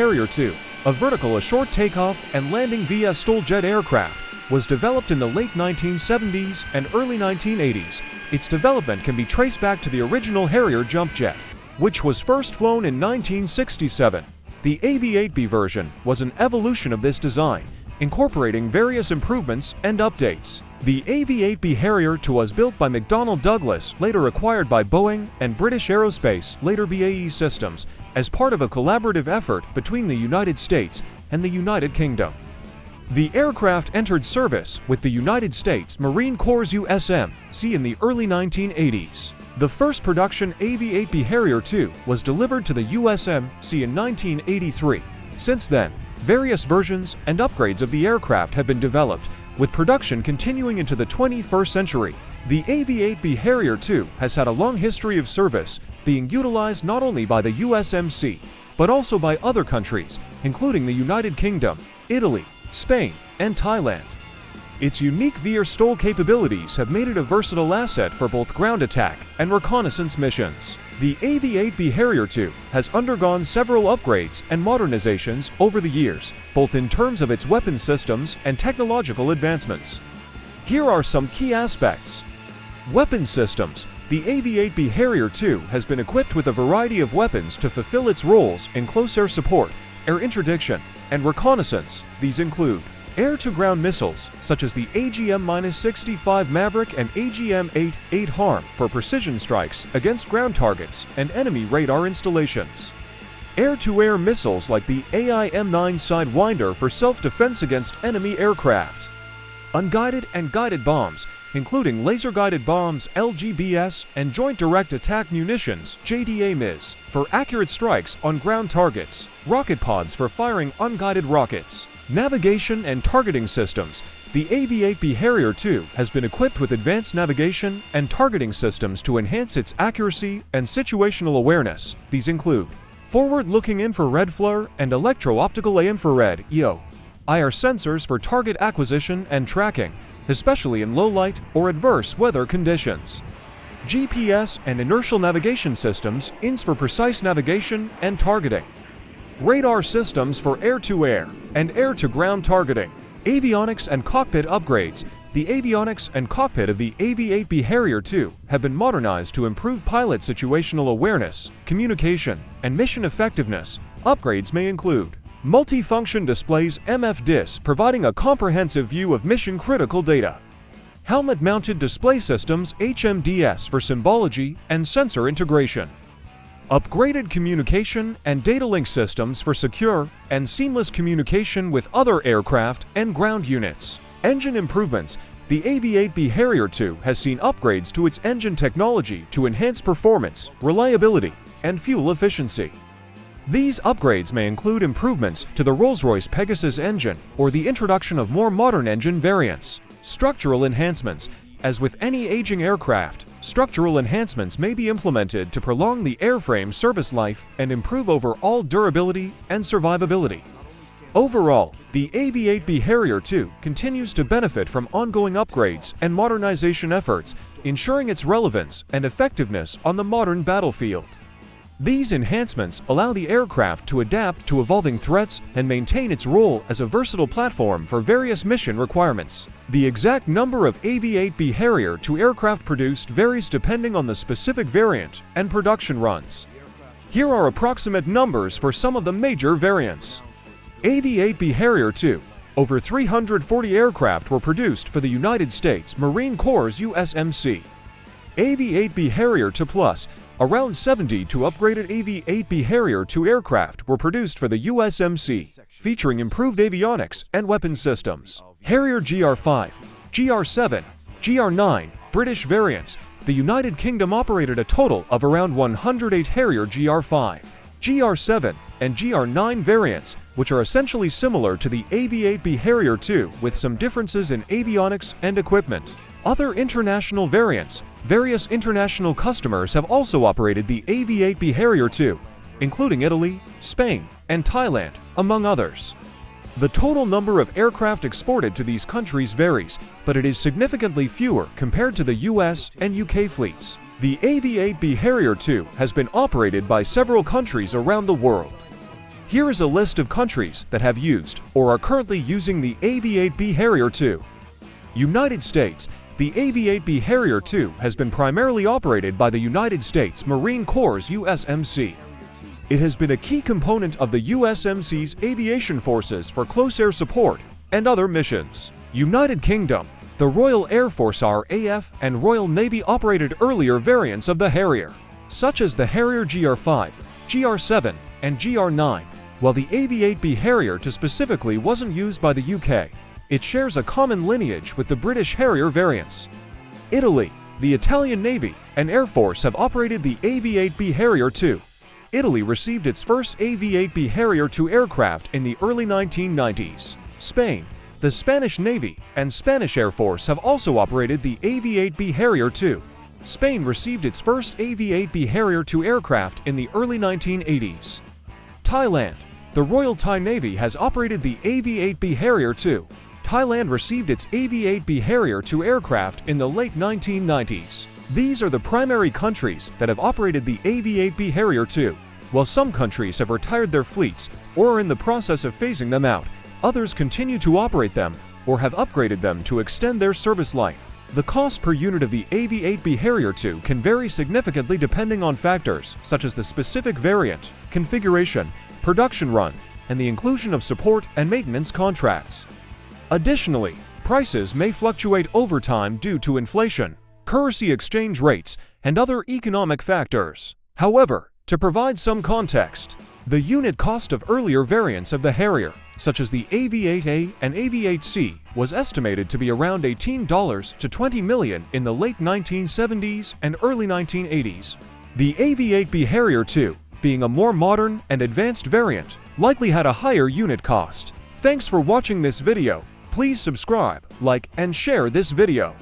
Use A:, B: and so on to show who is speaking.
A: Harrier II, a vertical short takeoff and landing VTOL jet aircraft, was developed in the late 1970s and early 1980s. Its development can be traced back to the original Harrier jump jet, which was first flown in 1967. The AV-8B version was an evolution of this design, incorporating various improvements and updates. The AV-8B Harrier II was built by McDonnell Douglas, later acquired by Boeing, and British Aerospace, later BAE Systems, as part of a collaborative effort between the United States and the United Kingdom. The aircraft entered service with the United States Marine Corps USMC in the early 1980s. The first production AV-8B Harrier II was delivered to the USMC in 1983. Since then, various versions and upgrades of the aircraft have been developed, with production continuing into the 21st century. The AV-8B Harrier II has had a long history of service, being utilized not only by the USMC, but also by other countries, including the United Kingdom, Italy, Spain, and Thailand. Its unique VTOL capabilities have made it a versatile asset for both ground attack and reconnaissance missions. The AV-8B Harrier II has undergone several upgrades and modernizations over the years, both in terms of its weapon systems and technological advancements. Here are some key aspects. Weapon systems. The AV-8B Harrier II has been equipped with a variety of weapons to fulfill its roles in close air support, air interdiction, and reconnaissance. These include air-to-ground missiles, such as the AGM-65 Maverick and AGM-8 HARM for precision strikes against ground targets and enemy radar installations. Air-to-air missiles like the AIM-9 Sidewinder for self-defense against enemy aircraft. Unguided and guided bombs, including laser-guided bombs LGBS and Joint Direct Attack Munitions JDA-MIS for accurate strikes on ground targets. Rocket pods for firing unguided rockets. Navigation and targeting systems. The AV-8B Harrier II has been equipped with advanced navigation and targeting systems to enhance its accuracy and situational awareness. These include forward-looking infrared FLIR and electro-optical infrared (EO) IR sensors for target acquisition and tracking, especially in low light or adverse weather conditions. GPS and inertial navigation systems (INS) for precise navigation and targeting. Radar systems for air-to-air and air-to-ground targeting. Avionics and cockpit upgrades. The avionics and cockpit of the AV-8B Harrier II have been modernized to improve pilot situational awareness, communication, and mission effectiveness. Upgrades may include multifunction displays MFDIS providing a comprehensive view of mission-critical data. Helmet-mounted display systems HMDS for symbology and sensor integration. Upgraded communication and data link systems for secure and seamless communication with other aircraft and ground units. Engine improvements. The AV-8B Harrier II has seen upgrades to its engine technology to enhance performance, reliability, and fuel efficiency. These upgrades may include improvements to the Rolls-Royce Pegasus engine or the introduction of more modern engine variants. Structural enhancements. As with any aging aircraft, structural enhancements may be implemented to prolong the airframe service life and improve overall durability and survivability. Overall, the AV-8B Harrier II continues to benefit from ongoing upgrades and modernization efforts, ensuring its relevance and effectiveness on the modern battlefield. These enhancements allow the aircraft to adapt to evolving threats and maintain its role as a versatile platform for various mission requirements. The exact number of AV-8B Harrier II aircraft produced varies depending on the specific variant and production runs. Here are approximate numbers for some of the major variants. AV-8B Harrier II. Over 340 aircraft were produced for the United States Marine Corps USMC. AV-8B Harrier II Plus. Around 72 upgraded AV-8B Harrier II aircraft were produced for the USMC, featuring improved avionics and weapon systems. Harrier GR5, GR7, GR9, British variants. The United Kingdom operated a total of around 108 Harrier GR5, GR7, and GR9 variants, which are essentially similar to the AV-8B Harrier II with some differences in avionics and equipment. Other international variants. Various international customers have also operated the AV-8B Harrier II, including Italy, Spain, and Thailand, among others. The total number of aircraft exported to these countries varies, but it is significantly fewer compared to the US and UK fleets. The AV-8B Harrier II has been operated by several countries around the world. Here is a list of countries that have used or are currently using the AV-8B Harrier II. United States. The AV-8B Harrier II has been primarily operated by the United States Marine Corps' USMC. It has been a key component of the USMC's aviation forces for close air support and other missions. United Kingdom. The Royal Air Force RAF and Royal Navy operated earlier variants of the Harrier, such as the Harrier GR5, GR7, and GR9, while the AV-8B Harrier II specifically wasn't used by the UK. It shares a common lineage with the British Harrier variants. Italy. The Italian Navy and Air Force have operated the AV-8B Harrier II. Italy received its first AV-8B Harrier II aircraft in the early 1990s. Spain. The Spanish Navy and Spanish Air Force have also operated the AV-8B Harrier II. Spain received its first AV-8B Harrier II aircraft in the early 1980s. Thailand. The Royal Thai Navy has operated the AV-8B Harrier II. Thailand received its AV-8B Harrier II aircraft in the late 1990s. These are the primary countries that have operated the AV-8B Harrier II. While some countries have retired their fleets or are in the process of phasing them out, others continue to operate them or have upgraded them to extend their service life. The cost per unit of the AV-8B Harrier II can vary significantly depending on factors such as the specific variant, configuration, production run, and the inclusion of support and maintenance contracts. Additionally, prices may fluctuate over time due to inflation, currency exchange rates, and other economic factors. However, to provide some context, the unit cost of earlier variants of the Harrier, such as the AV-8A and AV-8C, was estimated to be around $18 to $20 million in the late 1970s and early 1980s. The AV-8B Harrier II, being a more modern and advanced variant, likely had a higher unit cost. Thanks for watching this video. Please subscribe, like, and share this video.